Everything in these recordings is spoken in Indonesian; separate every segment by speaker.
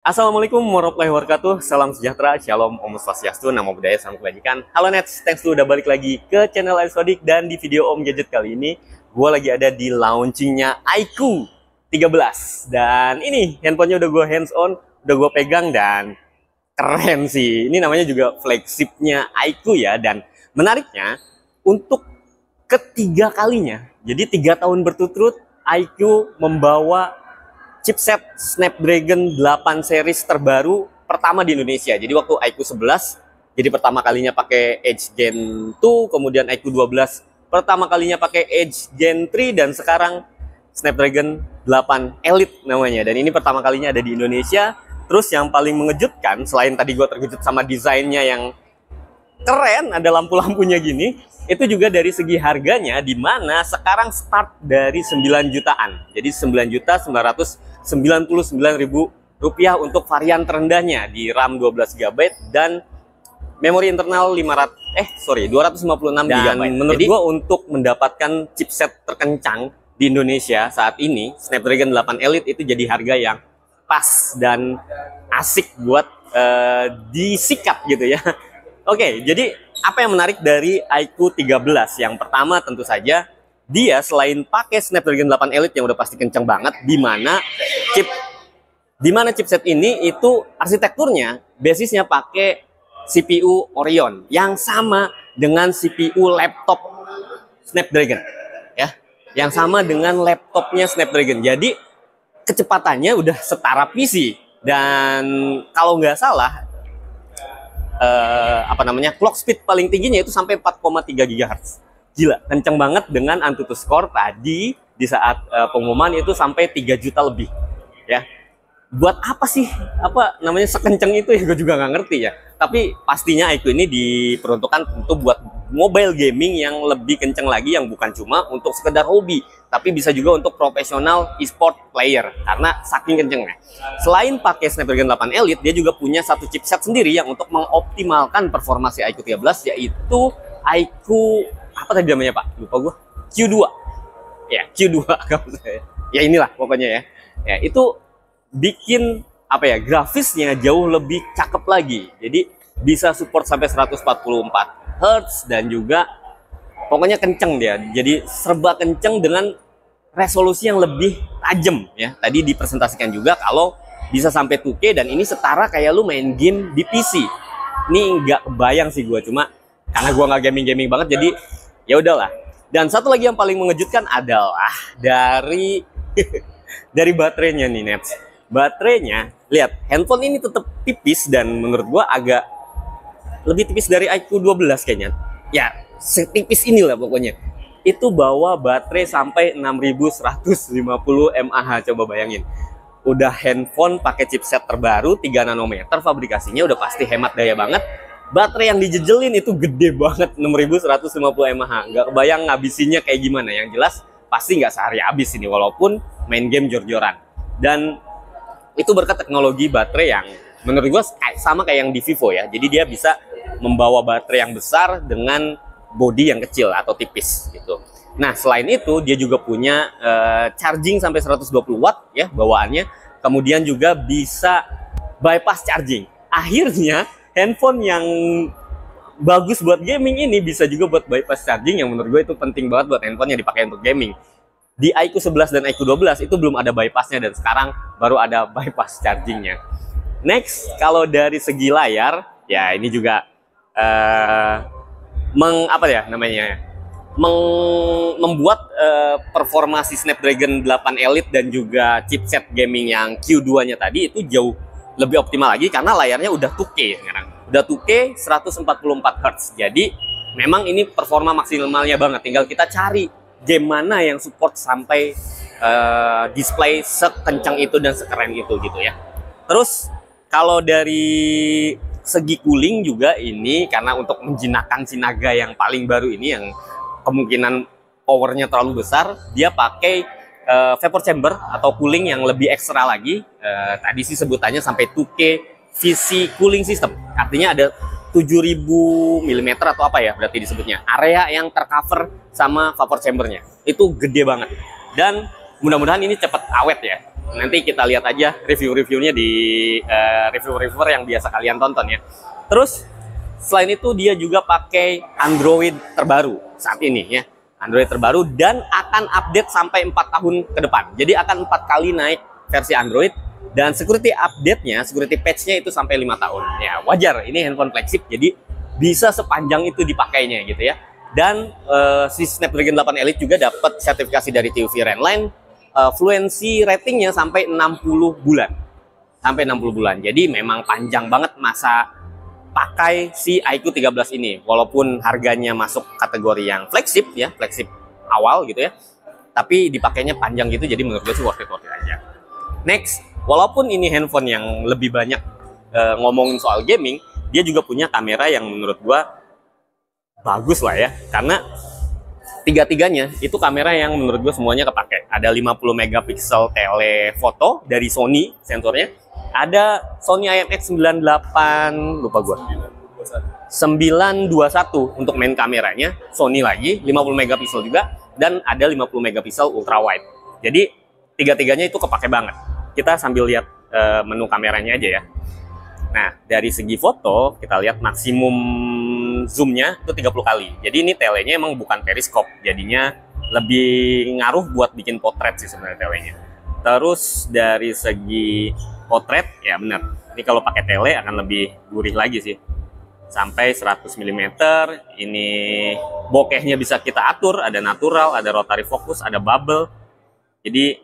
Speaker 1: Assalamualaikum warahmatullahi wabarakatuh. Salam sejahtera, shalom, om swastiastu, namo buddhaya, salam kebajikan. Halo Nets, thanks lu udah balik lagi ke channel Sodik. Dan di video Om Gadget kali ini, gue lagi ada di launchingnya iQOO 13. Dan ini handphonenya udah gue hands on, udah gue pegang dan keren sih. Ini namanya juga flagshipnya iQOO ya. Dan menariknya, untuk ketiga kalinya, jadi 3 tahun berturut-turut, iQOO membawa chipset Snapdragon 8 series terbaru pertama di Indonesia. Jadi waktu iQOO 11, jadi pertama kalinya pakai Edge Gen 2, kemudian iQOO 12 pertama kalinya pakai Edge Gen 3, dan sekarang Snapdragon 8 Elite namanya. Dan ini pertama kalinya ada di Indonesia. Terus yang paling mengejutkan, selain tadi gue terkejut sama desainnya yang keren, ada lampu-lampunya gini, itu juga dari segi harganya, di mana sekarang start dari 9 jutaan. Jadi 9.999.000 rupiah untuk varian terendahnya di RAM 12 GB dan memori internal 256 GB. Dan menurut gua untuk mendapatkan chipset terkencang di Indonesia saat ini, Snapdragon 8 Elite itu jadi harga yang pas dan asik buat disikat gitu ya. Oke, jadi apa yang menarik dari iQOO 13? Yang pertama tentu saja dia selain pakai Snapdragon 8 Elite yang udah pasti kenceng banget, di mana chipset ini itu arsitekturnya basisnya pakai CPU Orion yang sama dengan CPU laptop Snapdragon ya. Yang sama dengan laptopnya Snapdragon. Jadi kecepatannya udah setara PC, dan kalau nggak salah clock speed paling tingginya itu sampai 4,3 GHz. Gila, kenceng banget. Dengan Antutu Score tadi di saat pengumuman itu sampai 3 juta lebih ya. Buat apa sih sekenceng itu ya, gue juga nggak ngerti ya. Tapi pastinya iQOO ini diperuntukkan untuk buat mobile gaming yang lebih kenceng lagi, yang bukan cuma untuk sekedar hobi, tapi bisa juga untuk profesional e-sport player karena saking kencengnya. Selain pakai Snapdragon 8 Elite, dia juga punya satu chipset sendiri yang untuk mengoptimalkan performa si iQOO 13, yaitu iQOO apa tadi namanya Pak? Lupa gue. Q2. Ya, Q2 ya inilah pokoknya ya. Ya, itu bikin grafisnya jauh lebih cakep lagi. Jadi bisa support sampai 144 Hz dan juga pokoknya kenceng dia. Jadi serba kenceng dengan resolusi yang lebih tajam ya. Tadi dipresentasikan juga kalau bisa sampai 2K, dan ini setara kayak lu main game di PC. Ini nggak kebayang sih gue, cuma karena gue nggak gaming banget jadi ya udahlah. Dan satu lagi yang paling mengejutkan adalah dari dari baterainya nih Nets. Baterainya, lihat, handphone ini tetap tipis dan menurut gua agak lebih tipis dari iQOO 12 kayaknya. Ya, setipis inilah pokoknya. Itu bawa baterai sampai 6150 mAh, coba bayangin. Udah handphone pakai chipset terbaru 3 nanometer fabrikasinya, udah pasti hemat daya banget. Baterai yang dijejelin itu gede banget, 6150 mAh. Nggak kebayang ngabisinnya kayak gimana. Yang jelas pasti nggak sehari habis ini, walaupun main game jor-joran. Dan itu berkat teknologi baterai yang menurut gue sama kayak yang di Vivo ya. Jadi dia bisa membawa baterai yang besar dengan bodi yang kecil atau tipis gitu. Nah, selain itu dia juga punya charging sampai 120 watt ya bawaannya. Kemudian juga bisa bypass charging. Akhirnya handphone yang bagus buat gaming ini bisa juga buat bypass charging, yang menurut gue itu penting banget buat handphone yang dipakai untuk gaming. Di iQOO 11 dan iQOO 12 itu belum ada bypassnya, dan sekarang baru ada bypass chargingnya. Next, kalau dari segi layar, ya ini juga membuat performa si Snapdragon 8 Elite dan juga chipset gaming yang Q2-nya tadi itu jauh lebih optimal lagi karena layarnya udah 2K sekarang. Udah 2K 144 Hz. Jadi memang ini performa maksimalnya banget. Tinggal kita cari game mana yang support sampai display sekencang itu dan sekeren itu gitu ya. Terus kalau dari segi cooling juga ini, karena untuk menjinakkan si Naga yang paling baru ini yang kemungkinan powernya terlalu besar, dia pakai vapor chamber atau cooling yang lebih ekstra lagi. Tadi sih sebutannya sampai 2K VC cooling system. Artinya ada 7000 mm atau apa ya berarti disebutnya, area yang tercover sama vapor chambernya. Itu gede banget, dan mudah-mudahan ini cepat awet ya. Nanti kita lihat aja review-reviewnya di reviewer yang biasa kalian tonton ya. Terus selain itu dia juga pakai Android terbaru saat ini ya. Android terbaru dan akan update sampai 4 tahun ke depan. Jadi akan 4 kali naik versi Android dan security update-nya, security patch-nya itu sampai 5 tahun. Ya, wajar, ini handphone flagship jadi bisa sepanjang itu dipakainya gitu ya. Dan si Snapdragon 8 Elite juga dapat sertifikasi dari TÜV Rheinland, fluency ratingnya sampai 60 bulan. Sampai 60 bulan. Jadi memang panjang banget masa pakai si iQOO 13 ini, walaupun harganya masuk kategori yang flagship ya, flagship awal gitu ya, tapi dipakainya panjang gitu, jadi menurut gue sih worth it aja. Next, walaupun ini handphone yang lebih banyak ngomongin soal gaming, dia juga punya kamera yang menurut gue bagus lah ya, karena tiga-tiganya itu kamera yang menurut gue semuanya kepake. Ada 50 megapiksel telefoto dari Sony sensornya. Ada Sony IMX98, lupa gua. 921 untuk main kameranya, Sony lagi 50 megapiksel juga, dan ada 50 megapiksel ultra wide. Jadi tiga-tiganya itu kepake banget. Kita sambil lihat menu kameranya aja ya. Nah, dari segi foto kita lihat maksimum zoomnya itu 30 kali. Jadi ini telenya emang bukan periskop, jadinya lebih ngaruh buat bikin potret sih sebenarnya telenya. Terus dari segi potret, ya benar. Ini kalau pakai tele akan lebih gurih lagi sih. Sampai 100 mm. Ini bokehnya bisa kita atur, ada natural, ada rotary focus, ada bubble. Jadi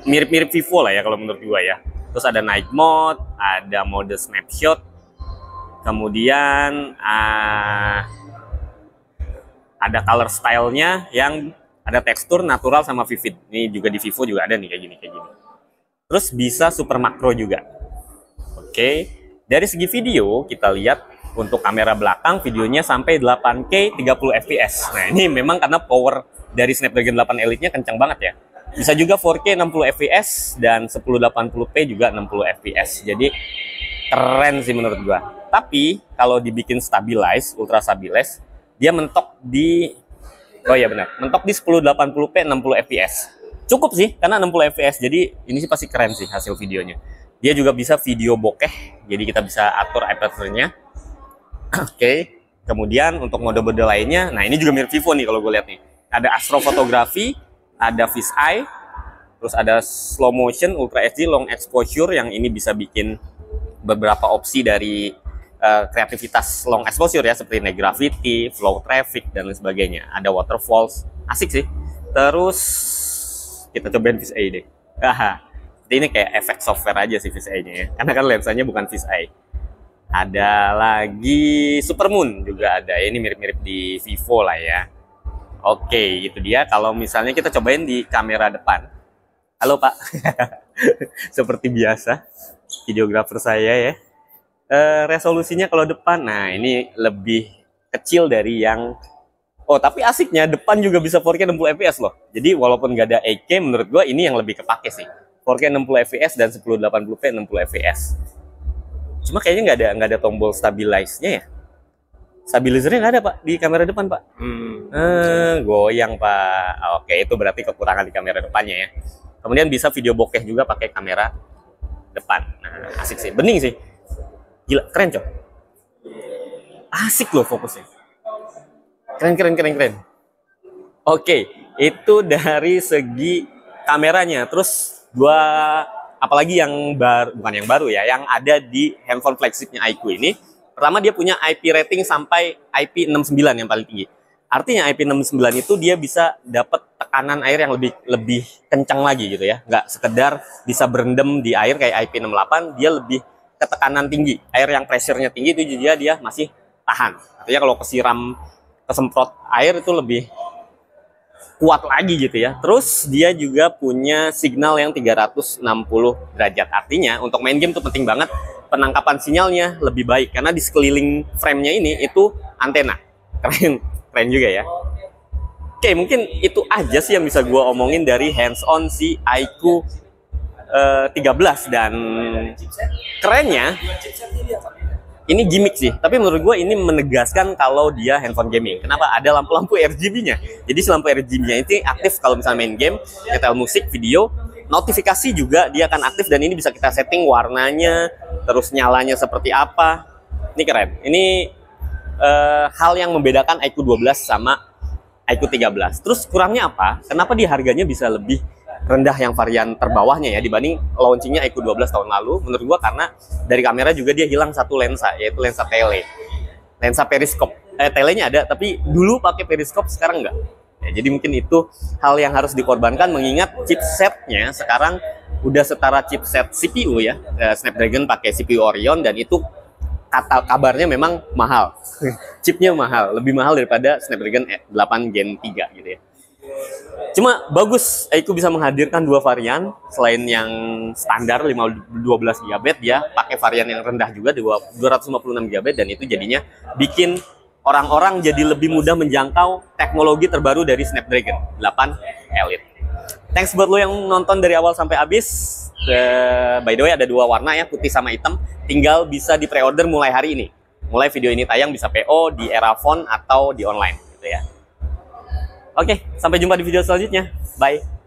Speaker 1: mirip-mirip Vivo lah ya kalau menurut gua ya. Terus ada night mode, ada mode snapshot. Kemudian ada color style-nya yang ada tekstur natural sama vivid. Ini juga di Vivo juga ada nih kayak gini. Terus bisa super makro juga. Oke, dari segi video kita lihat untuk kamera belakang videonya sampai 8K 30 fps. Nah ini memang karena power dari Snapdragon 8 Elite-nya kencang banget ya. Bisa juga 4K 60 fps dan 1080p juga 60 fps. Jadi keren sih menurut gua. Tapi kalau dibikin stabilize, ultra stabilize, dia mentok di mentok di 1080p 60 fps. Cukup sih, karena 60 fps, jadi ini sih pasti keren sih hasil videonya. Dia juga bisa video bokeh, jadi kita bisa atur aperture-nya. Oke, kemudian untuk mode-mode lainnya, nah ini juga mirip Vivo nih kalau gue lihat nih. Ada astrofotografi, ada fisheye, terus ada slow motion, ultra HD, long exposure, yang ini bisa bikin beberapa opsi dari kreativitas long exposure ya, seperti night gravity, flow traffic, dan lain sebagainya. Ada waterfalls, asik sih. Terus kita cobain fisheye deh. Ini kayak efek software aja sih fisheye-nya ya. Karena kan lensanya bukan fisheye. Ada lagi supermoon juga ada. Ini mirip-mirip di Vivo lah ya. Oke, itu dia. Kalau misalnya kita cobain di kamera depan. Halo Pak. Seperti biasa, videografer saya ya. Resolusinya kalau depan, nah ini lebih kecil dari yang tapi asiknya depan juga bisa 4K 60 fps loh. Jadi walaupun nggak ada 8K, menurut gue ini yang lebih kepake sih. 4K 60 fps dan 1080p 60 fps. Cuma kayaknya nggak ada tombol stabilize-nya ya. Stabilizernya nggak ada Pak di kamera depan Pak. Goyang Pak. Oke, itu berarti kekurangan di kamera depannya ya. Kemudian bisa video bokeh juga pakai kamera depan. Nah, asik sih, bening sih. Gila, keren coy. Asik loh fokusnya. Keren. Oke, itu dari segi kameranya. Terus apalagi yang bukan yang baru ya, yang ada di handphone flagshipnya iQOO ini. Pertama, dia punya IP rating sampai IP69 yang paling tinggi. Artinya IP69 itu dia bisa dapat tekanan air yang lebih kencang lagi gitu ya. Nggak sekedar bisa berendam di air kayak IP68, dia lebih ke tekanan tinggi. Air yang pressure-nya tinggi itu juga dia masih tahan. Artinya kalau kesemprot air itu lebih kuat lagi gitu ya. Terus dia juga punya signal yang 360 derajat. Artinya untuk main game itu penting banget penangkapan sinyalnya lebih baik karena di sekeliling frame-nya ini itu antena. Keren juga ya. Oke, mungkin itu aja sih yang bisa gue omongin dari hands-on si iQOO 13 dan kerennya ini gimmick sih, tapi menurut gue ini menegaskan kalau dia handphone gaming. Kenapa? Ada lampu-lampu RGB-nya. Jadi si lampu RGB-nya itu aktif kalau misalnya main game, nyetel musik, video, Notifikasi juga dia akan aktif dan ini bisa kita setting warnanya, terus nyalanya seperti apa. Ini keren. Ini hal yang membedakan iQOO 12 sama iQOO 13. Terus kurangnya apa? Kenapa dia harganya bisa lebih rendah yang varian terbawahnya ya dibanding launchingnya iQOO 12 tahun lalu? Menurut gua karena dari kamera juga dia hilang satu lensa, yaitu lensa tele, lensa periskop. Telenya ada, tapi dulu pakai periskop, sekarang enggak. Ya, jadi mungkin itu hal yang harus dikorbankan mengingat chipsetnya sekarang udah setara chipset CPU ya, Snapdragon pakai CPU Oryon dan itu kata kabarnya memang mahal. Chipnya mahal, lebih mahal daripada Snapdragon 8 Gen 3 gitu ya. Cuma bagus, iQOO bisa menghadirkan dua varian selain yang standar 12 GB ya, pakai varian yang rendah juga 256 GB dan itu jadinya bikin orang-orang jadi lebih mudah menjangkau teknologi terbaru dari Snapdragon 8 Elite. Thanks buat lo yang nonton dari awal sampai habis. By the way ada dua warna ya, putih sama hitam. Tinggal bisa di pre-order mulai hari ini. Mulai video ini tayang bisa PO di Erafone atau di online gitu ya. Oke, sampai jumpa di video selanjutnya. Bye.